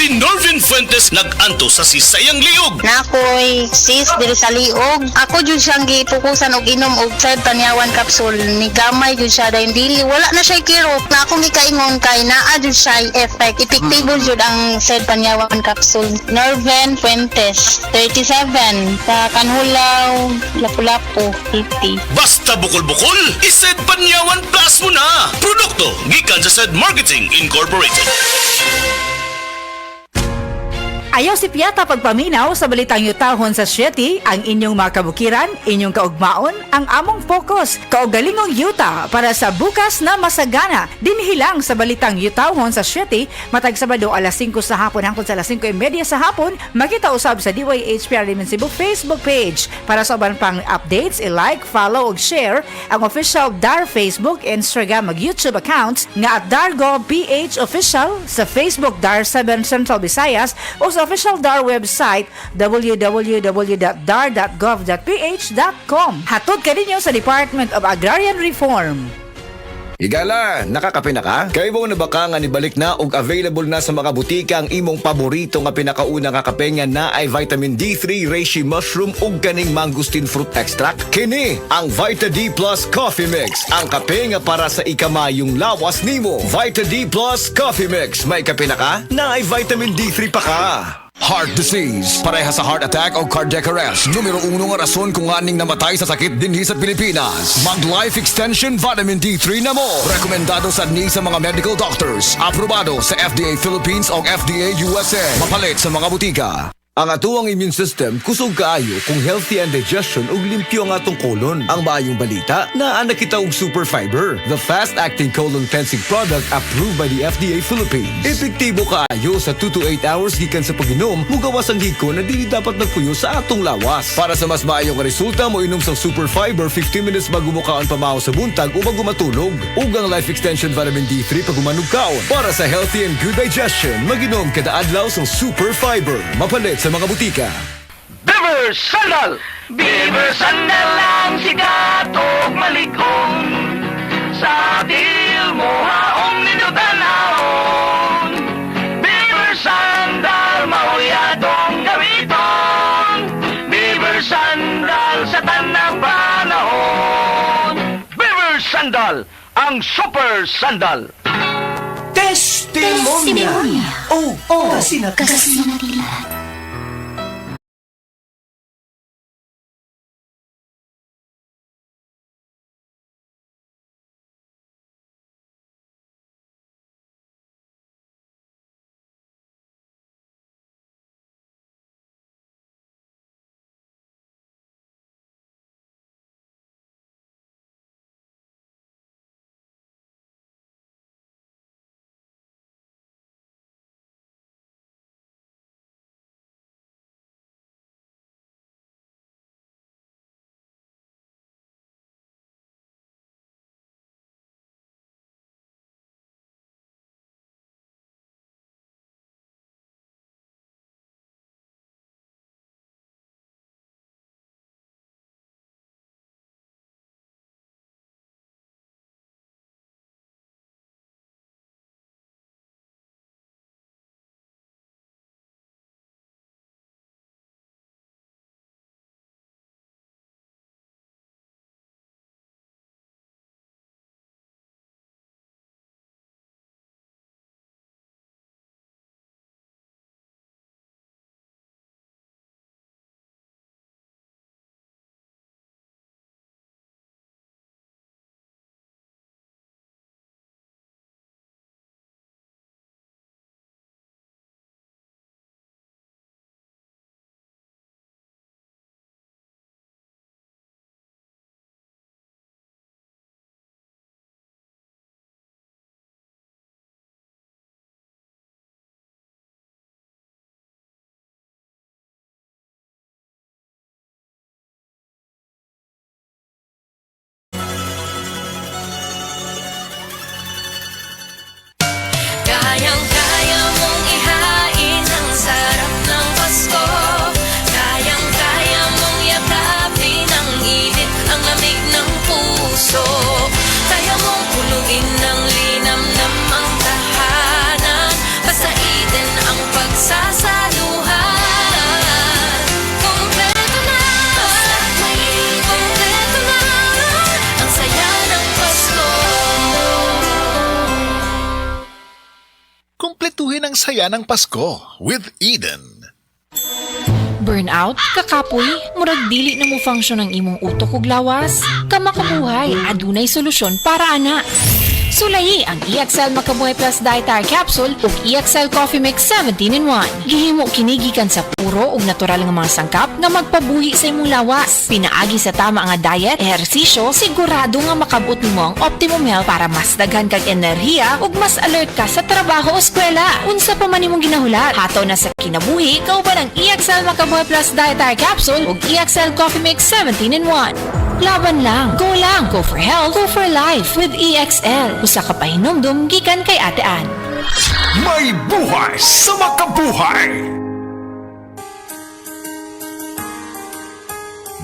Si Norvin Fuentes nag-anto sa sisayang liog. Nakoy sis diri sa liog. Ako jud siyang gipukusan og inom og side panyawan capsule. Ni gamay jud siya dahil dili wala na siya kirot. Na ako gikaingon kay naa jud siya effect. Epektibo jud ang side panyawan capsule. Norvin Fuentes, 37, sa Kanhulaw, Lapu-Lapu, 50. Basta bukol-bukol, ised Panyawan Plus mo na. Produkto gikan sa Said Marketing Incorporated. Ayaw si Piata pagpaminaw sa balitang yutahon sa Sieti, ang inyong mga kabukiran, inyong kaugmaon, ang among focus, kaugalingong yuta para sa bukas na masagana. Dinhilang sa balitang yutahon sa Sieti, matag Sabado alas 5 sa hapon hangtod sa alas 5:30 sa hapon, makita usab sa DYHPR Limen Cebu Facebook page. Para sa uban pang updates, i-like, follow ug share ang official DAR Facebook, Instagram ug YouTube accounts nga @DarGoPH Official, sa Facebook DAR 7 Central Visayas o sa official DAR website www.dar.gov.ph.com. Hatod kaninyo sa Department of Agrarian Reform. Higala, nakakape na ka? Kaya mo na baka nga nibalik na ug available na sa mga butika ang imong paborito nga pinakauna nga kape nga na ay vitamin D3, reishi mushroom ug ganing mangosteen fruit extract? Kini ang Vita D Plus Coffee Mix, ang kape nga para sa ikamayong lawas nimo. Vita D Plus Coffee Mix, may kape na ka? Na ay vitamin D3 pa ka. Heart disease, pareha sa heart attack o cardiac arrest. Numero 1 nga rason kung aning namatay sa sakit dinhi sa Pilipinas. Mag Life Extension Vitamin D3 na mo. Rekomendado sa ni sa mga medical doctors. Aprobado sa FDA Philippines o FDA USA. Mapalit sa mga butika. Ang atuang immune system kusog kaayo kung healthy ang digestion ug limpyo ang atong colon. Ang maayong balita, naa na kita og super fiber, the fast-acting colon cleansing product approved by the FDA Philippines. Epektibo kaayo sa 2 to 8 hours gikan sa pag-inom, mugawas ang hiko na dili dapat nagpuyo sa atong lawas. Para sa mas maayong resulta, mo inom sang super fiber 15 minutes bago mo kaon pamahaw sa buntag o bago matulog. Ug ang Life Extension Vitamin D3 pag umanog kaon. Para sa healthy and good digestion, mag-inom kada adlaw sang super fiber. Mapalit sa mga butika. Beaver Sandal! Beaver Sandal ang sikat og maligong sa til mo haong ninutanahon. Beaver Sandal mauyadong gamiton. Beaver Sandal sa tanang panahon. Beaver Sandal, ang super sandal. Testimonya. Oh, kasi Kasinatilan. kumpletuhin ang saya ng Pasko with Eden. Burnout, kakapoy, murag dili na mo function ang imong utok ug lawas. Kamakabuhay, adunay solusyon para ana. Sulayi ang EXL Makabuhay Plus Dietary Capsule ug EXL Coffee Mix 17-in-1. Gihimo kini gikan sa puro ug natural nga mga sangkap nga magpabuhi sa imong lawas. Pinaagi sa tama nga diet, ehersisyo, sigurado nga makabot nimo ang optimum health para mas daghan kag enerhiya ug mas alert ka sa trabaho o eskwela. Unsa pa man imong ginahulat, hataw na sa kinabuhi, kauban ang EXL Makabuhay Plus Dietary Capsule ug EXL Coffee Mix 17-in-1. Laban lang, go for health, go for life with EXL. Usa ka pahinumdum gikan kay Ate Ann. May buhay sa makabuhay!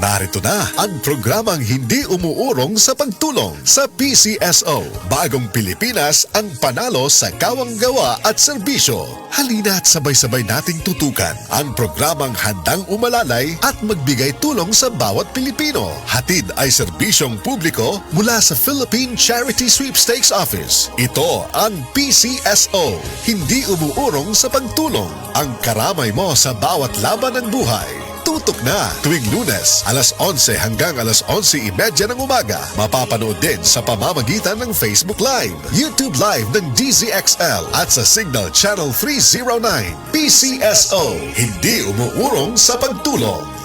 Narito na ang programang hindi umuurong sa pagtulong sa PCSO. Bagong Pilipinas ang panalo sa kawang gawa at serbisyo. Halina at sabay-sabay nating tutukan ang programang handang umalalay at magbigay tulong sa bawat Pilipino. Hatid ay serbisyong publiko mula sa Philippine Charity Sweepstakes Office. Ito ang PCSO. Hindi umuurong sa pagtulong. Ang karamay mo sa bawat laban ng buhay. Tutok na tuwing Lunes, alas 11 hanggang alas 11:30 ng umaga. Mapapanood din sa pamamagitan ng Facebook Live, YouTube Live ng DZXL at sa Signal Channel 309. PCSO, hindi umuurong sa pagtulong.